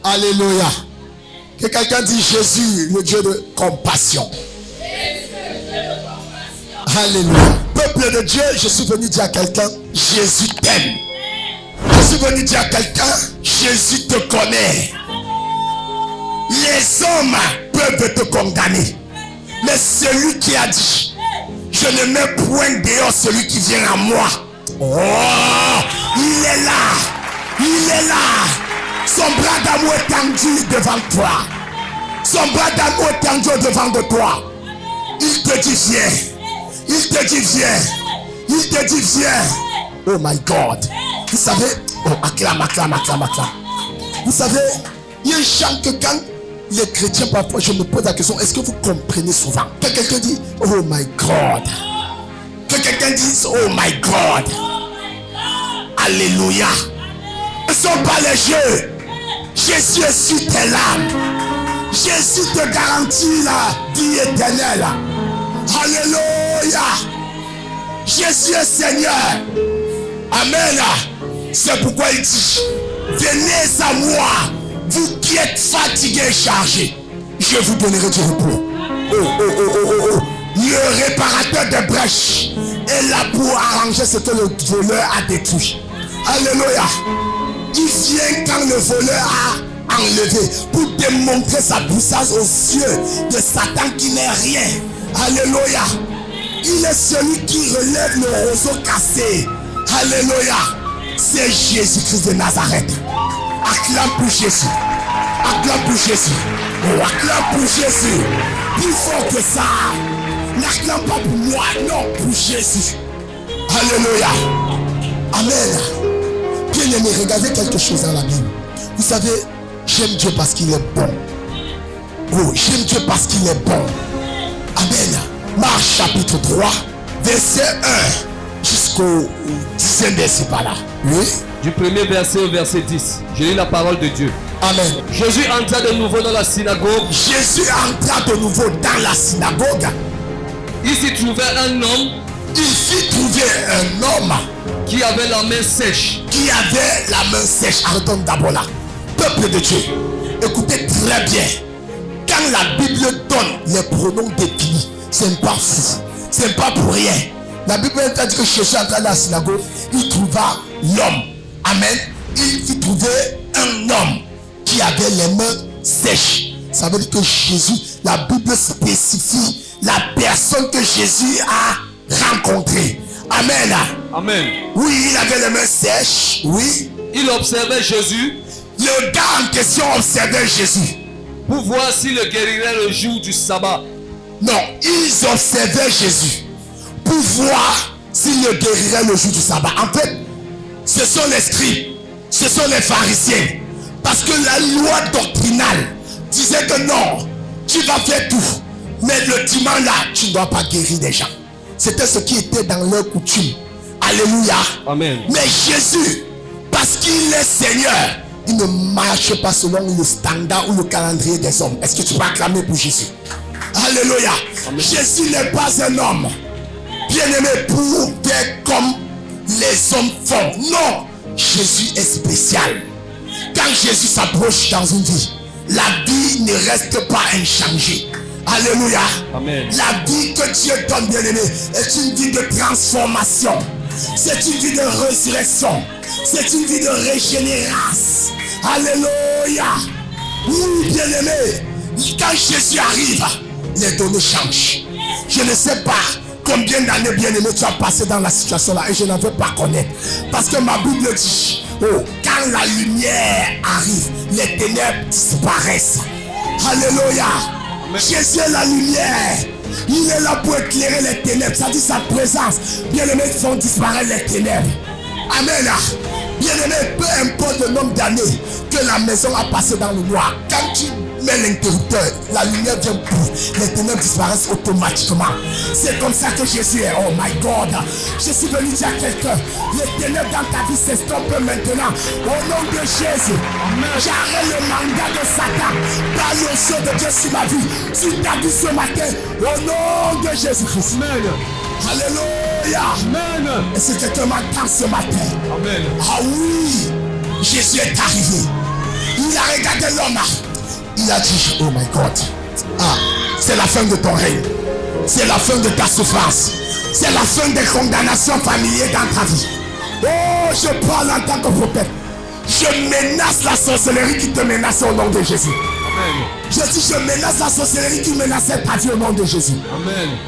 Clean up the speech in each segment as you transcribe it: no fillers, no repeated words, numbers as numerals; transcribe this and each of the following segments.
Alléluia. Que quelqu'un dit Jésus, le Dieu de compassion. Alléluia. Peuple de Dieu, je suis venu dire à quelqu'un, Jésus t'aime. Je suis venu dire à quelqu'un, Jésus te connaît. Les hommes peuvent te condamner. Mais celui qui a dit, je ne mets point dehors celui qui vient à moi. Oh, il est là. Il est là. Son bras d'amour est tendu devant toi. Son bras d'amour est tendu devant de toi. Il te dit viens. Il te dit viens. Il te dit viens. Oh my God. Vous savez, oh, acclame. Vous savez, il y a un chant que quand les chrétiens, parfois, je me pose la question, est-ce que vous comprenez souvent? Que quelqu'un dit, oh my God. Que quelqu'un dise, oh my God. Alléluia. Ce ne sont pas les jeux. Jésus est sur tes larmes. Jésus te garantit la vie éternelle. Alléluia. Jésus est Seigneur. Amen. C'est pourquoi il dit, venez à moi, vous qui êtes fatigués et chargés, je vous donnerai du repos. Oh. Le réparateur des brèches est là pour arranger ce que le voleur a détruit. Alléluia. Il vient quand le voleur a enlevé pour démontrer sa puissance aux yeux de Satan qui n'est rien. Alléluia. Il est celui qui relève le roseau cassé. Alléluia. C'est Jésus-Christ de Nazareth. Acclame pour Jésus. Acclame pour Jésus. Oh, acclame pour Jésus. Plus fort que ça. N'acclame pas pour moi, non, pour Jésus. Alléluia. Amen. Bien aimé, regardez quelque chose dans la Bible. Vous savez, j'aime Dieu parce qu'il est bon. Oh, j'aime Dieu parce qu'il est bon. Amen. Marc chapitre 3, verset 1 jusqu'au 10e verset par là. Oui. Du premier verset au verset 10. Je lis la parole de Dieu. Amen. Jésus entra de nouveau dans la synagogue. Jésus entra de nouveau dans la synagogue. Il s'y trouvait un homme. Il s'y trouvait un homme qui avait la main sèche. Qui avait la main sèche. Arrêtons d'abord là. Peuple de Dieu, écoutez très bien. Quand la Bible donne les pronoms définis, c'est pas fou. C'est pas pour rien. La Bible a dit que Jésus entra dans la synagogue. Il trouva l'homme. Amen. Il s'y trouvait un homme qui avait les mains sèches. Ça veut dire que Jésus, la Bible spécifie la personne que Jésus a rencontrée. Amen. Amen. Oui, il avait les mains sèches. Oui. Il observait Jésus. Le gars en question observait Jésus pour voir s'il le guérirait le jour du sabbat. Non, ils observaient Jésus pour voir s'il le guérirait le jour du sabbat. En fait, ce sont les scribes, ce sont les pharisiens. Parce que la loi doctrinale disait que non, tu vas faire tout. Mais le dimanche là, tu ne dois pas guérir des gens. C'était ce qui était dans leur coutume. Alléluia. Amen. Mais Jésus, parce qu'il est Seigneur, il ne marche pas selon le standard ou le calendrier des hommes. Est-ce que tu peux acclamer pour Jésus? Alléluia. Amen. Jésus n'est pas un homme bien-aimé pour faire comme les hommes font. Non, Jésus est spécial. Quand Jésus s'approche dans une vie, la vie ne reste pas inchangée. Alléluia. Amen. La vie que Dieu donne, bien-aimé, est une vie de transformation. C'est une vie de résurrection. C'est une vie de régénération. Alléluia. Oui, bien-aimé, quand Jésus arrive, les données changent. Je ne sais pas combien d'années, bien-aimé, tu as passé dans la situation là et je n'en veux pas connaître. Parce que ma Bible dit, oh, quand la lumière arrive, les ténèbres disparaissent. Alléluia. Amen. Jésus est la lumière. Il est là pour éclairer les ténèbres. Ça dit sa présence. Bien-aimé, font disparaître les ténèbres. Amen. Bien-aimé, peu importe le nombre d'années que la maison a passé dans le noir, quand tu mets l'interrupteur, la lumière vient pour, les ténèbres disparaissent automatiquement. C'est comme ça que Jésus est. Oh my God. Je suis venu dire à quelqu'un, les ténèbres dans ta vie s'estompent maintenant. Au nom de Jésus, j'arrête le mandat de Satan. Par le feu de Dieu sur ma vie, sur ta vie ce matin. Au nom de Jésus-Christ. Alléluia. Amen. Et c'est quelqu'un m'entend ce matin. Amen. Ah oui, Jésus est arrivé. Il a regardé l'homme. Il a dit, oh my God. Ah, c'est la fin de ton règne. C'est la fin de ta souffrance. C'est la fin des condamnations familières dans ta vie. Oh, je parle en tant que prophète. Je menace la sorcellerie qui te menace au nom de Jésus. Amen. Je dis, je menace la sorcellerie qui menaçait ta vie au nom de Jésus. Amen.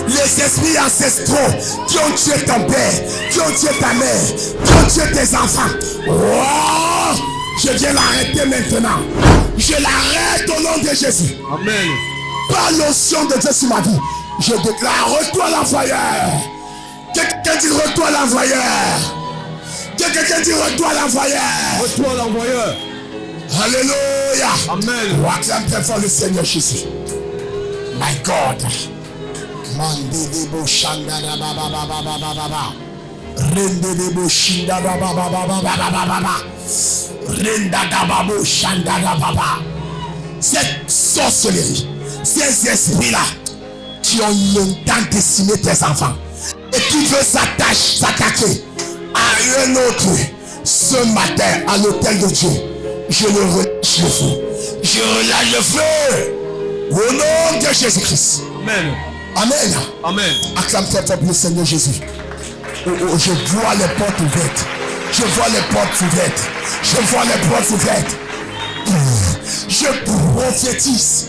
Les esprits ancestraux qui ont tué ton père, qui ont tué ta mère, qui ont tué tes enfants. Oh, je viens l'arrêter maintenant. Je l'arrête au nom de Jésus. Amen. Par l'onction de Dieu sur ma vie, je déclare, retour à l'envoyeur. Quelqu'un dit retour à l'envoyeur. Quelqu'un dit retour à l'envoyeur. Retour à l'envoyeur. Alléluia. Amen. Acclame très fort le Seigneur Jésus. My God. Mandebo Shandada Baba Baba Baba Baba. Rendebo Shindada Baba Baba Baba Baba. Rendada Babo Shandada Baba. Cette sorcellerie, ces esprits-là qui ont longtemps dessiné tes enfants et qui veulent s'attaquer à un autre ce matin à l'autel de Dieu, je le relâche le feu. Je relâche le feu au nom de Jésus-Christ. Amen. Amen. Amen. Acclame très fort pour le Seigneur Jésus. Oh, oh, je vois les portes ouvertes. Je vois les portes ouvertes. Je vois les portes ouvertes. Je prophétise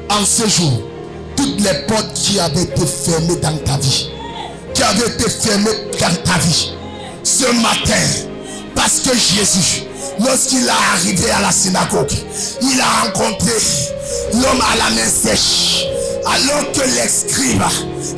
en ce jour toutes les portes qui avaient été fermées dans ta vie, qui avaient été fermées dans ta vie ce matin, parce que Jésus, lorsqu'il est arrivé à la synagogue, il a rencontré l'homme à la main sèche, alors que les scribes,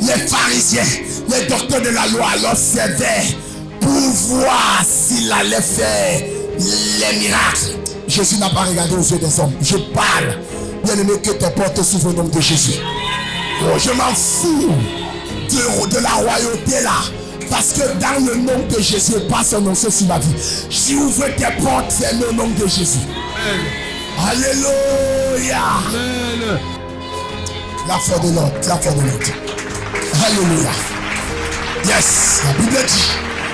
les pharisiens, les docteurs de la loi l'observaient pour voir s'il allait faire les miracles. Jésus n'a pas regardé aux yeux des hommes. Je parle, bien aimé, que tes portes s'ouvrent au nom de Jésus. Oh, je m'en fous de la royauté là. Parce que dans le nom de Jésus, passe un nom sur ma vie. J'ouvre tes portes fermées au nom de Jésus. Amen. Alléluia. Amen. La foi de l'autre, la foi de l'autre. Alléluia. Yes, la Bible dit,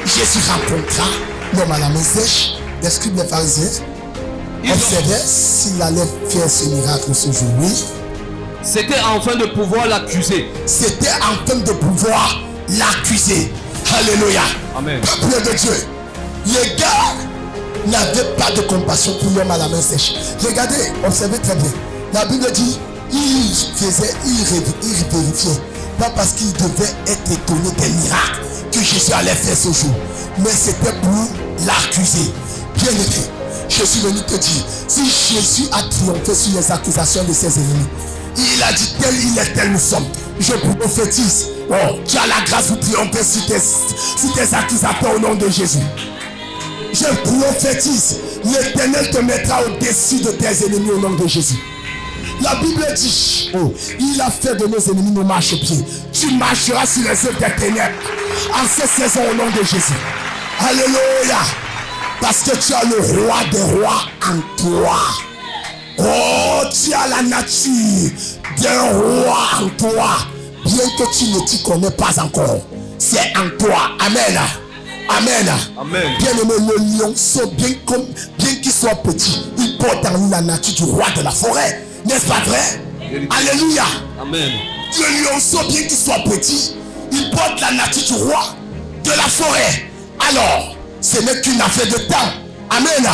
Jésus rencontra l'homme à la main sèche, les scribes, les pharisiens. Observait s'il allait faire ce miracle ce jour. Oui. C'était afin de pouvoir l'accuser. C'était afin de pouvoir l'accuser. Alléluia. Amen. Peuple de Dieu. Les gars n'avaient pas de compassion pour l'homme à la main sèche. Regardez, observez très bien. La Bible dit, il vérifiait. Pas parce qu'il devait être étonné des miracles que Jésus allait faire ce jour. Mais c'était pour l'accuser. Bien aimé, je suis venu te dire, si Jésus a triomphé sur les accusations de ses ennemis, il a dit tel il est, tel nous sommes. Je prophétise, oh, tu as la grâce de triompher sur tes accusateurs au nom de Jésus. Je prophétise, l'Éternel te mettra au-dessus de tes ennemis au nom de Jésus. La Bible dit, oh, il a fait de nos ennemis nos marchepieds. Tu marcheras sur les œuvres des ténèbres en cette saison au nom de Jésus. Alléluia. Parce que tu as le roi des rois en toi. Oh, tu as la nature d'un roi en toi. Bien que tu ne t'y connais pas encore. C'est en toi. Amen. Amen. Amen. Bien aimé, le lionceau, bien qu'il soit petit, il porte en lui la nature du roi de la forêt. N'est-ce pas vrai? Alléluia. Amen. Le lionceau, bien qu'il soit petit, il porte la nature du roi de la forêt. Alors, ce n'est qu'une affaire de temps. Amen.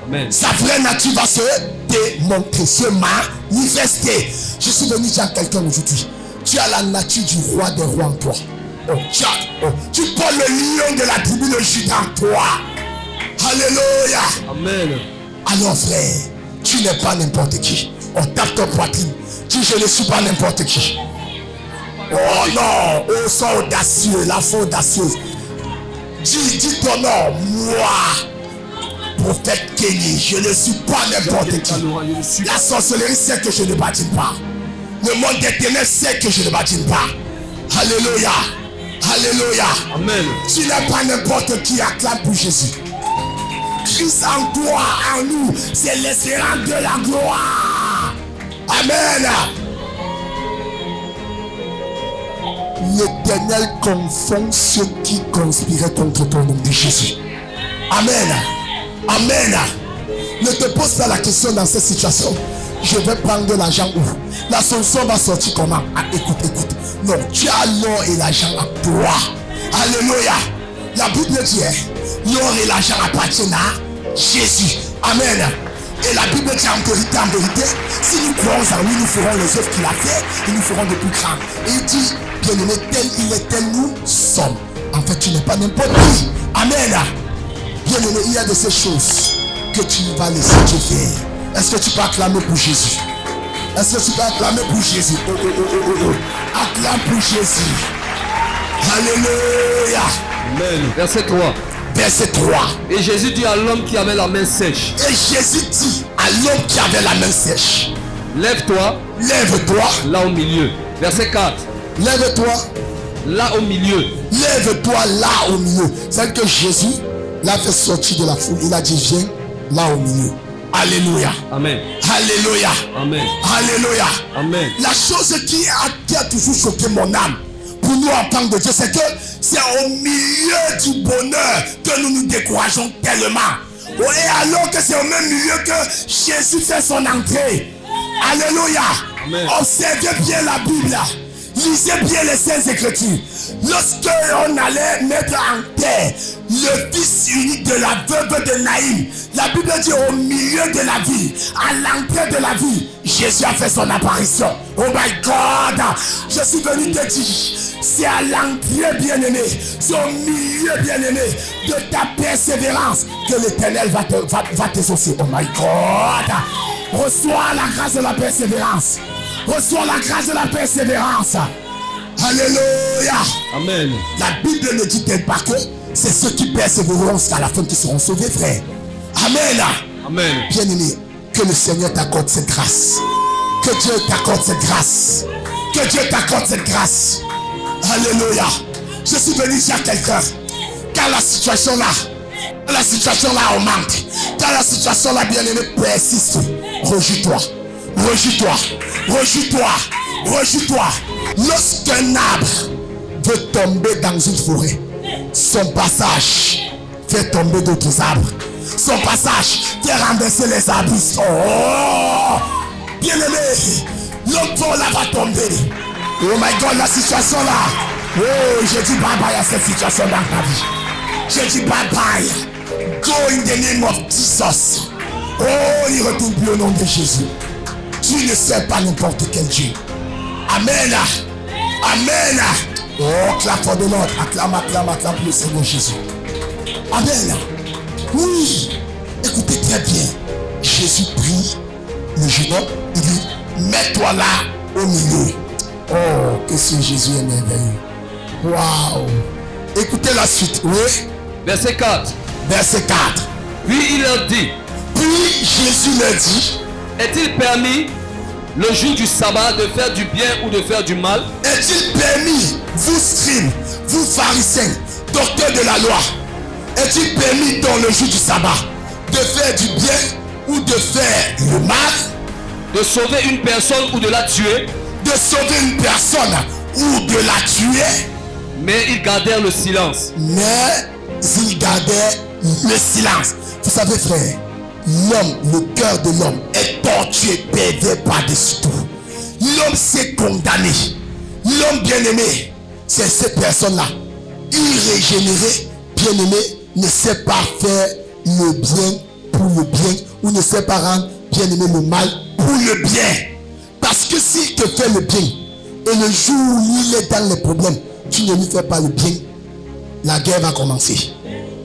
Amen. Sa vraie nature va se démontrer, se manifester. Je suis venu dire à quelqu'un aujourd'hui, tu as la nature du roi des rois en toi. Oh, tu portes le lion de la tribu de Juda en toi. Alléluia. Amen. Alors frère, tu n'es pas n'importe qui. On tape ton poitrine. Dis, je ne suis pas n'importe qui. Oh non, oh, sois audacieux, la foi audacieuse. Dis ton nom, moi, prophète Kenny, je ne suis pas n'importe qui. La sorcellerie sait que je ne badine pas. Le monde des ténèbres sait que je ne badine pas. Alléluia. Alléluia. Amen. Tu n'es pas n'importe qui, acclame pour Jésus. Christ en toi, en nous, c'est l'espérance de la gloire. Amen. L'Éternel confond ceux qui conspiraient contre ton nom de Jésus. Amen. Amen. Ne te pose pas la question dans cette situation. Je vais prendre de l'argent où? La solution va sortir comment? Ah, écoute. Non, tu as l'or et l'argent à toi. Alléluia. La Bible dit, l'or et l'argent appartiennent à Jésus. Amen. Et la Bible dit en vérité, si nous croyons en lui, nous ferons les œuvres qu'il a fait et nous ferons de plus grands. Et il dit, bien aimé, tel il est, tel nous sommes. En fait, tu n'es pas n'importe qui. Amen. Bien aimé, il y a de ces choses que tu vas laisser Dieu faire. Est-ce que tu peux acclamer pour Jésus? Est-ce que tu peux acclamer pour Jésus? Acclame pour Jésus. Alléluia. Amen. Verset 3. Verset 3. Et Jésus dit à l'homme qui avait la main sèche. Et Jésus dit à l'homme qui avait la main sèche. Lève-toi. Lève-toi. Là au milieu. Verset 4. Lève-toi. Là au milieu. Lève-toi là au milieu. C'est que Jésus l'a fait sortir de la foule. Il a dit viens là au milieu. Alléluia. Amen. Alléluia. Amen. Alléluia. Amen. La chose qui a toujours choqué mon âme pour nous en tant que Dieu, c'est que c'est au milieu du bonheur que nous nous décourageons tellement. Et alors que c'est au même milieu que Jésus fait son entrée. Alléluia. Amen. Observez bien la Bible. Lisez bien les Saintes Écritures. Lorsque on allait mettre en terre le fils unique de la veuve de Naïm, la Bible dit au milieu de la ville, à l'entrée de la ville, Jésus a fait son apparition. Oh my God, je suis venu te dire, c'est à l'entrée, bien-aimé, c'est au milieu, bien-aimé, de ta persévérance que l'Éternel va t'exaucer. Oh my God, reçois la grâce de la persévérance. Reçois la grâce de la persévérance. Alléluia. Amen. La Bible ne dit-elle pas que c'est ceux qui persévéreront jusqu'à la fin qui seront sauvés, frère. Amen. Amen. Bien-aimé, que le Seigneur t'accorde cette grâce. Que Dieu t'accorde cette grâce. Que Dieu t'accorde cette grâce. Alléluia. Je suis venu dire à quelqu'un, car la situation là on manque. Car la situation là, bien-aimé, persiste. Rejouis-toi. Rejouis-toi. Rejouis-toi. Rejouis-toi. Lorsqu'un arbre veut tomber dans une forêt, son passage fait tomber d'autres arbres. Son passage fait renverser les arbustes. Oh! Bien-aimé, l'autre là va tomber. Oh my God, la situation là. Oh, je dis bye bye à cette situation dans ta vie. Je dis bye bye. Go in the name of Jesus. Oh, il retourne plus au nom de Jésus. Tu ne sais pas n'importe quel Dieu. Amen. Amen. Oh, clap for the Lord. Acclame pour le Seigneur Jésus. Amen. Oui. Écoutez très bien. Jésus prie le jeune homme. Il dit, mets-toi là au milieu. Oh, que ce Jésus est merveilleux. Waouh. Écoutez la suite. Oui. Verset 4. Verset 4. Puis il leur dit. Puis Jésus leur dit. Est-il permis le jour du sabbat de faire du bien ou de faire du mal? Est-il permis, vous scribes, vous pharisiens, docteurs de la loi, est-il permis dans le jour du sabbat de faire du bien ou de faire le mal? De sauver une personne ou de la tuer? De sauver une personne ou de la tuer? Mais ils gardèrent le silence. Mais ils gardèrent le silence. Vous savez, frère, l'homme, le cœur de l'homme est tortué, pervers par-dessus tout. L'homme s'est condamné. L'homme bien-aimé, c'est cette personne-là, irrégénérée, bien-aimé, ne sait pas faire le bien pour le bien ou ne sait pas rendre bien-aimé le mal pour le bien. Parce que s'il te fait le bien et le jour où il est dans les problèmes, tu ne lui fais pas le bien, la guerre va commencer.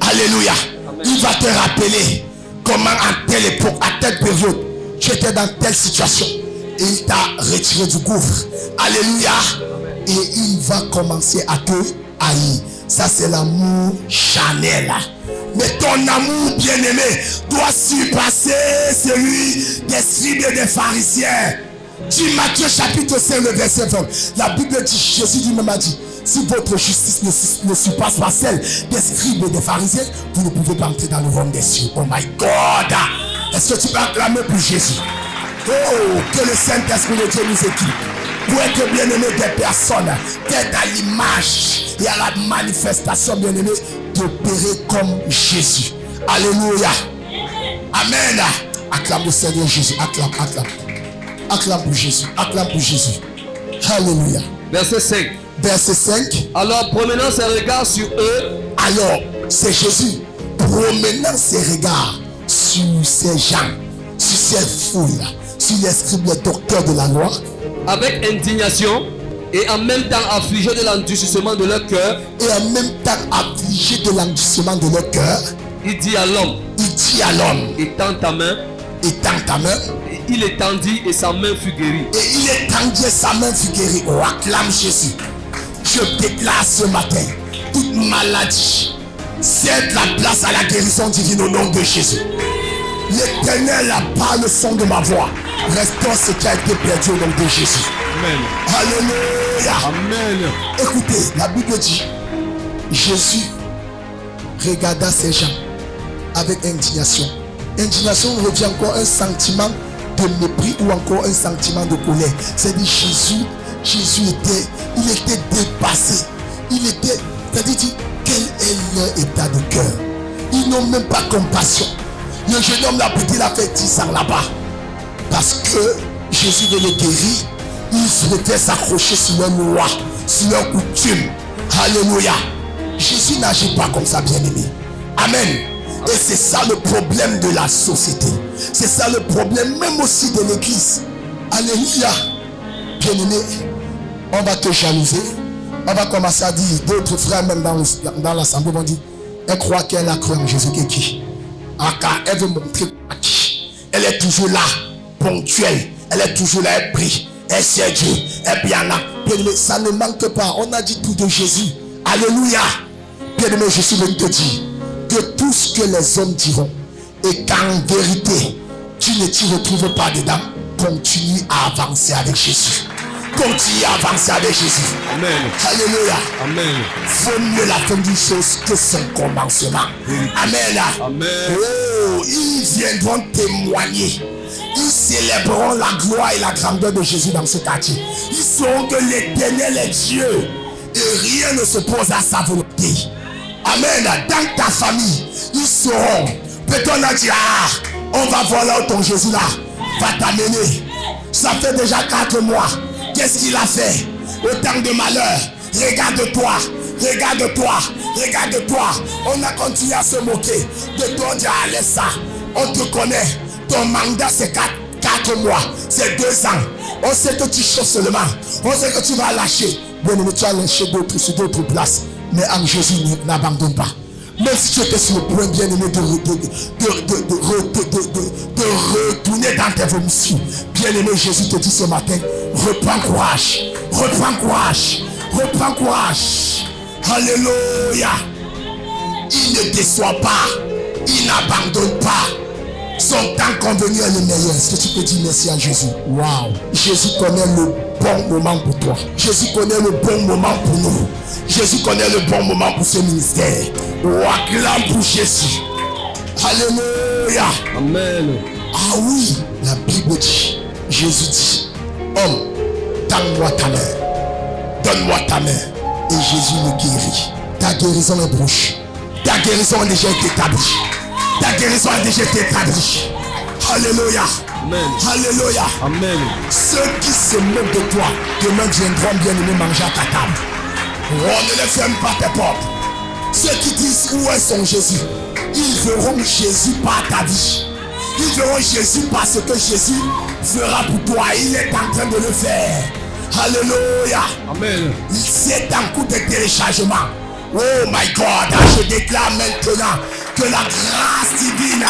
Alléluia. Amen. Il va te rappeler comment à telle époque, à telle période, tu étais dans telle situation et il t'a retiré du gouffre. Alléluia. Et il va commencer à te haïr. Ça c'est l'amour charnel. Mais ton amour bien-aimé doit surpasser celui des scribes et des pharisiens. Dit Matthieu chapitre 5 le verset 20. La Bible dit, Jésus lui-même a dit, si votre justice ne surpasse pas celle des scribes et des pharisiens, vous ne pouvez pas entrer dans le royaume des cieux. Oh my God! Est-ce que tu peux acclamer pour Jésus? Oh, que le Saint-Esprit de Dieu nous équipe pour être bien-aimés des personnes, d'être à l'image et à la manifestation bien-aimée d'opérer comme Jésus. Alléluia. Amen. Acclame le Seigneur Jésus. Acclame. Acclame pour Jésus. Acclame pour Jésus. Alléluia. Verset 5. Verset 5. Alors, promenant ses regards sur eux. Alors, c'est Jésus promenant ses regards sur ces gens, sur ces foules, sur les scribes, les docteurs de la loi. Avec indignation et en même temps affligé de l'endurcissement de leur cœur. Et en même temps affligé de l'endurcissement de leur cœur. Il dit à l'homme. Étends ta main. Étends ta main. Et il étendit et sa main fut guérie. Et il étendit et sa main fut guérie. Oh, acclame Jésus. Je déclare ce matin, toute maladie, cède la place à la guérison divine au nom de Jésus. L'Éternel parle le son de ma voix. Restaure ce qui a été perdu au nom de Jésus. Amen. Alléluia. Amen. Écoutez, la Bible dit, Jésus regarda ces gens avec indignation. Indignation revient encore un sentiment de mépris ou encore un sentiment de colère. C'est-à-dire Jésus était dépassé. C'est-à-dire, quel est leur état de cœur? Ils n'ont même pas compassion. Le jeune homme, la petite, l'a fait 10 ans là-bas. Parce que Jésus veut le guérir. Ils préfèrent s'accrocher sur leur loi, sur leur coutume. Alléluia. Jésus n'agit pas comme ça, bien-aimé. Amen. Et c'est ça le problème de la société. C'est ça le problème même aussi de l'église. Alléluia. Bien-aimé, on va te jalouser. On va commencer à dire, d'autres frères même dans l'assemblée vont dire, elle croit qu'elle a cru en Jésus qui. Car elle veut montrer à qui. Elle est toujours là, ponctuelle. Elle est toujours là, elle prie. Elle sait Dieu. Elle bien là. Bien-aimé, ça ne manque pas. On a dit tout de Jésus. Alléluia. Bien-aimé, je suis venu te dire que tout ce que les hommes diront et qu'en vérité, tu ne t'y retrouves pas dedans, continue à avancer avec Jésus. Continue à avancer avec Jésus. Amen. Alléluia. Amen. Faut mieux la fin d'une chose que son commencement. Amen. Amen. Oh, ils viendront témoigner. Ils célébreront la gloire et la grandeur de Jésus dans ce quartier. Ils sauront que l'Éternel est Dieu et rien ne s'oppose à sa volonté. Amen. Dans ta famille, ils sauront. Peut-on a dit, on va voir là où ton Jésus là va t'amener. Ça fait déjà 4 mois. Qu'est-ce qu'il a fait? Autant de malheur. Regarde-toi. Regarde-toi. Regarde-toi. On a continué à se moquer de toi. On dit, laisse ça. On te connaît. Ton mandat c'est 4 mois. C'est 2 ans. On sait que tu chauffes seulement. On sait que tu vas lâcher. Bien aimé, tu as lâché d'autres sur d'autres places. Mais en Jésus, n'abandonne pas. Même si tu étais sur le point, bien aimé, de retourner dans tes vomissements, bien aimé, Jésus te dit ce matin, reprends courage, reprends courage, reprends courage. Alléluia. Il ne déçoit pas, il n'abandonne pas. Son temps convenu est le meilleur. Est-ce que tu peux dire merci à Jésus? Waouh. Jésus connaît le bon moment pour toi. Jésus connaît le bon moment pour nous. Jésus connaît le bon moment pour ce ministère. Acclame pour Jésus. Alléluia. Amen. Ah oui, la Bible dit, Jésus dit, homme, donne-moi ta main. Donne-moi ta main. Et Jésus le guérit. Ta guérison est proche. Ta guérison a déjà été établie. Ta guérison a déjà été établie. Alléluia. Amen. Alléluia. Amen. Ceux qui se moquent de toi, demain viendront bien aimer manger à ta table. On ne les ferme pas tes portes. Ceux qui disent où est son Jésus, ils verront Jésus par ta vie. Ils verront Jésus parce que Jésus fera pour toi. Il est en train de le faire. Alléluia. Amen. C'est un coup de téléchargement. Oh my God, je déclare maintenant que la grâce divine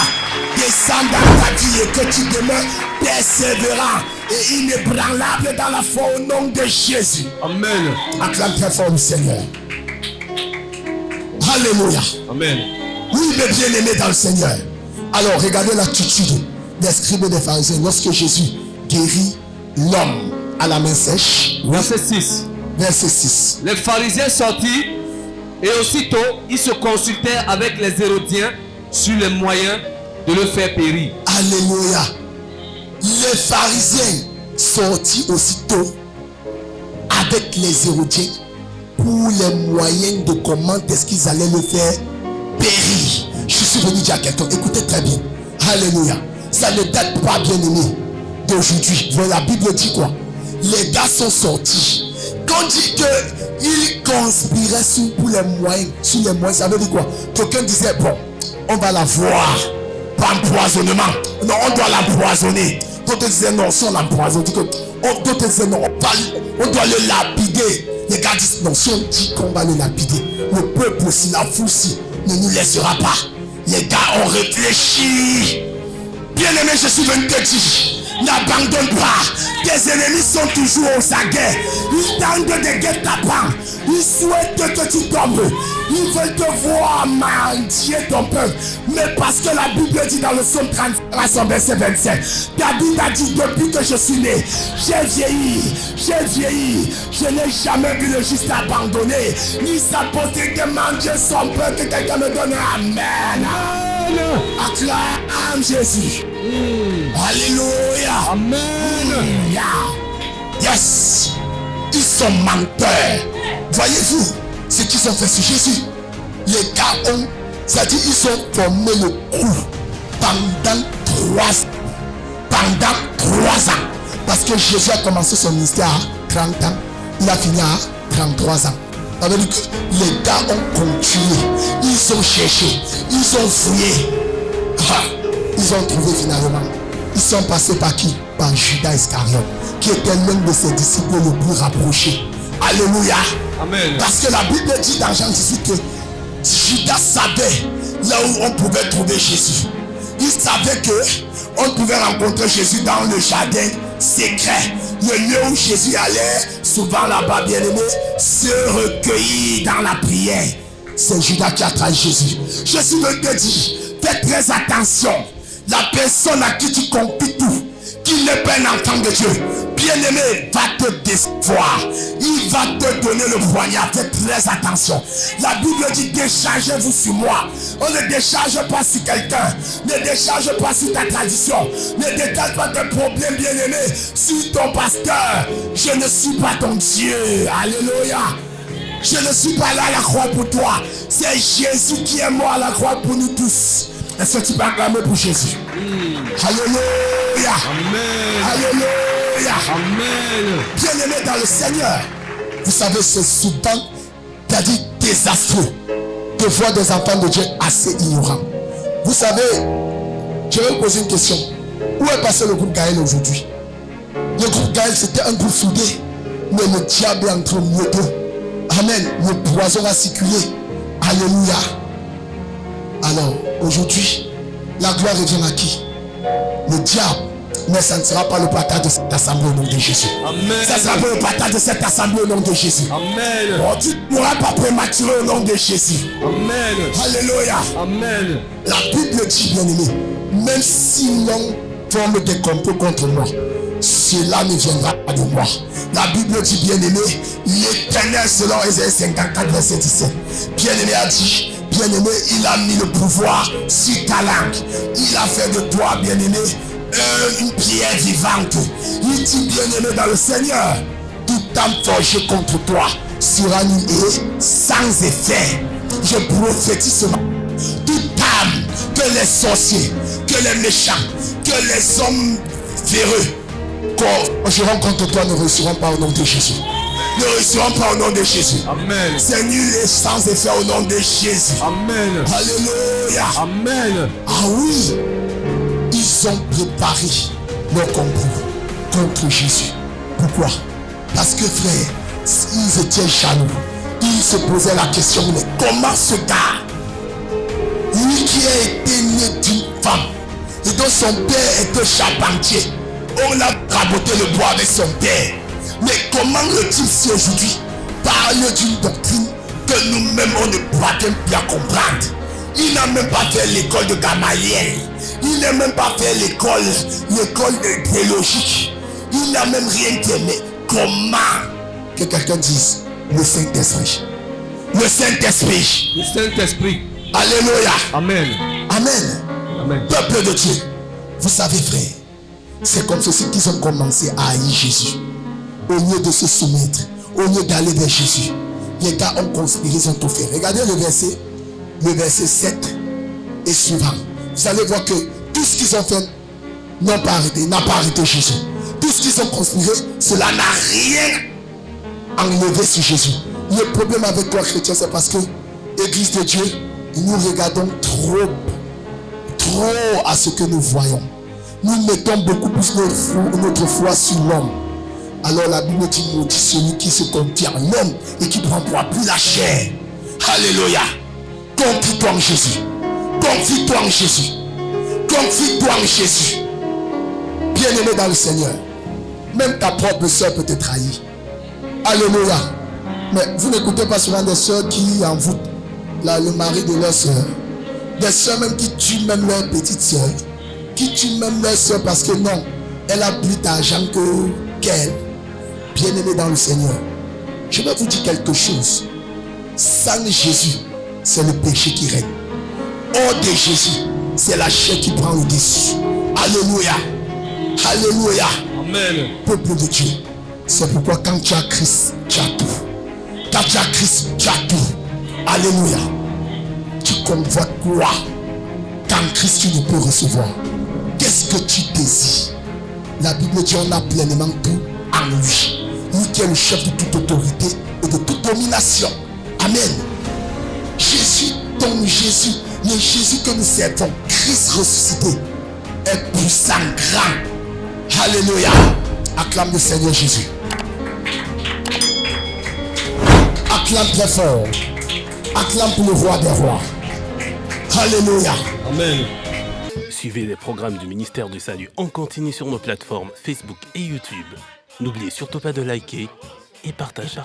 descend dans ta vie et que tu demeures persévérant et inébranlable dans la foi au nom de Jésus. Amen. Acclame très fort le Seigneur. Alléluia. Amen. Oui, mes bien-aimés dans le Seigneur. Alors, regardez l'attitude des scribes et des pharisiens lorsque Jésus guérit l'homme à la main sèche. Verset 6. Verset 6. Les pharisiens sortirent et aussitôt ils se consultèrent avec les Hérodiens sur les moyens de le faire périr. Alléluia. Les pharisiens sortis aussitôt avec les Hérodiens pour les moyens de comment est-ce qu'ils allaient le faire périr. Je suis venu dire à quelqu'un, écoutez très bien. Alléluia. Ça ne date pas, bien aimé, d'aujourd'hui. La Bible dit quoi? Les gars sont sortis. Quand on dit qu'ils conspiraient sur les moyens, ça veut dire quoi? Quelqu'un disait, bon, on va la voir. Pas empoisonnement. Non, on doit l'empoisonner. D'autres disaient, non, si on l'empoisonne, d'autres disaient, non, on doit le lapider. Les gars disent, non, si on dit qu'on va le lapider, le peuple aussi, la foule aussi, ne nous laissera pas. Les gars ont réfléchi. Bien-aimé, je suis venu te dire, n'abandonne pas. Tes ennemis sont toujours aux aguets. Ils tentent de guet-apens. Ils souhaitent que tu tombes. Ils veulent te voir mendier ton peuple. Mais parce que la Bible dit dans le psaume 35, verset 27, David a dit, depuis que je suis né, j'ai vieilli. Je n'ai jamais vu le juste abandonné, ni sa postérité mendier son peuple. Que quelqu'un me donne Amen. Acclame Jésus. Alléluia. Amen. Yes. Ils sont menteurs. Voyez-vous ce qu'ils ont fait sur Jésus? Les gars ont, c'est-à-dire ils ont formé le coup pendant 3 ans. Parce que Jésus a commencé son ministère à 30 ans. Il a fini à 33 ans. Ça veut dire que les gars ont continué. Ils ont cherché. Ils ont fouillé. Ils ont trouvé finalement. Ils sont passés par qui? Par Judas Iscariote, qui était l'un de ses disciples les plus rapprochés. Alléluia. Amen. Parce que la Bible dit dans Jean 18 que Judas savait là où on pouvait trouver Jésus. Il savait qu'on pouvait rencontrer Jésus dans le jardin secret. Le lieu où Jésus allait souvent là-bas, bien aimé, se recueillir dans la prière. C'est Judas qui a trahi Jésus. Je suis venu te dire, fais très attention. La personne à qui tu confies tout, qui n'est pas un enfant de Dieu, bien-aimé, va te décevoir. Il va te donner le poignard. Faites très attention. La Bible dit, déchargez-vous sur moi. On ne décharge pas sur quelqu'un. Ne décharge pas sur ta tradition. Ne décharge pas tes problèmes, bien-aimé, sur ton pasteur. Je ne suis pas ton Dieu. Alléluia. Je ne suis pas là à la croix pour toi. C'est Jésus qui est mort à la croix pour nous tous. Est-ce que tu peux acclamer pour Jésus? Alléluia. Amen. Alléluia. Amen. Bien-aimé dans le Seigneur, vous savez, c'est souvent, c'est-à-dire désastreux de voir des enfants de Dieu assez ignorants. Vous savez, je vais vous poser une question. Où est passé le groupe Gaël aujourd'hui? Le groupe Gaël, c'était un groupe soudé, mais le diable est entre nous deux. Amen. Le poison a circulé. Alléluia. Alors, aujourd'hui, la gloire revient à qui? Le diable ne sentira pas le partage de cette assemblée au nom de Jésus. Amen. Ça sera pas le partage de cette assemblée au nom de Jésus. Amen. Oh, tu ne pourras pas prématurer au nom de Jésus. Amen. Alléluia. Amen. La Bible dit, bien-aimé, même si l'on forme des complots contre moi, cela ne viendra pas de moi. La Bible dit, bien-aimé, l'Éternel, selon Ésaïe 54, verset 17, bien-aimé a dit, bien-aimé, il a mis le pouvoir sur ta langue. Il a fait de toi, bien-aimé, une pierre vivante. Il dit, bien-aimé dans le Seigneur, toute âme forgée contre toi sera nul et sans effet. Je prophétise ce matin. Toute âme, que les sorciers, que les méchants, que les hommes véreux forgeront contre toi ne réussiront pas au nom de Jésus. Ne réussiront pas au nom de Jésus. Amen. C'est nul et sans effet au nom de Jésus. Amen. Alléluia. Amen. Ah oui, ils ont préparé leur complot contre Jésus. Pourquoi? Parce que frère, ils étaient jaloux. Ils se posaient la question, mais comment ce gars, lui qui a été né d'une femme, et dont son père était charpentier, on a raboté le bois avec son père. Mais comment le type si aujourd'hui parle d'une doctrine que nous-mêmes on ne parvient plus à comprendre? Il n'a même pas fait l'école de Gamaliel. Il n'a même pas fait l'école théologique. Il n'a même rien fait. Mais comment? Que quelqu'un dise le Saint-Esprit. Le Saint-Esprit. Le Saint-Esprit. Alléluia. Amen. Amen. Amen. Peuple de Dieu, vous savez frère, c'est comme ceci qu'ils ont commencé à haïr Jésus. Au lieu de se soumettre, au lieu d'aller vers Jésus, les gars ont conspiré, ils ont tout fait. Regardez le verset 7 et suivant. Vous allez voir que Tout ce qu'ils ont fait n'a pas arrêté Jésus. Tout ce qu'ils ont conspiré, cela n'a rien enlevé sur Jésus. Le problème avec toi, chrétien, c'est parce que Église de Dieu, nous regardons trop à ce que nous voyons. Nous mettons beaucoup plus notre foi sur l'homme. Alors la Bible dit, maudit celui qui se confie en l'homme et qui ne renvoie plus la chair. Alléluia. Confie-toi en Jésus. Confie-toi en Jésus. Confie-toi en Jésus. Bien-aimé dans le Seigneur, même ta propre soeur peut te trahir. Alléluia. Mais vous n'écoutez pas souvent des soeurs qui envoûtent le mari de leur soeur. Des soeurs même qui tuent même leur petite soeur. Qui tuent même leur soeur parce que non, elle a plus d'argent qu'elle. Bien-aimé dans le Seigneur, je vais vous dire quelque chose. Sans Jésus, c'est le péché qui règne. Hors de Jésus, c'est la chair qui prend le dessus. Alléluia. Alléluia. Amen. Peuple de Dieu, c'est pourquoi quand tu as Christ, tu as tout. Quand tu as Christ, tu as tout. Alléluia. Tu convoites quoi? Quand Christ, tu ne peux recevoir. Qu'est-ce que tu désires? La Bible dit on a pleinement tout en lui. Lui qui est le chef de toute autorité et de toute domination. Amen. Jésus, ton Jésus, le Jésus que nous servons, Christ ressuscité, est puissant, grand. Alléluia. Acclame le Seigneur Jésus. Acclame très fort. Acclame pour le roi des rois. Alléluia. Amen. Suivez les programmes du ministère du Salut en continu sur nos plateformes Facebook et YouTube. N'oubliez surtout pas de liker et partager.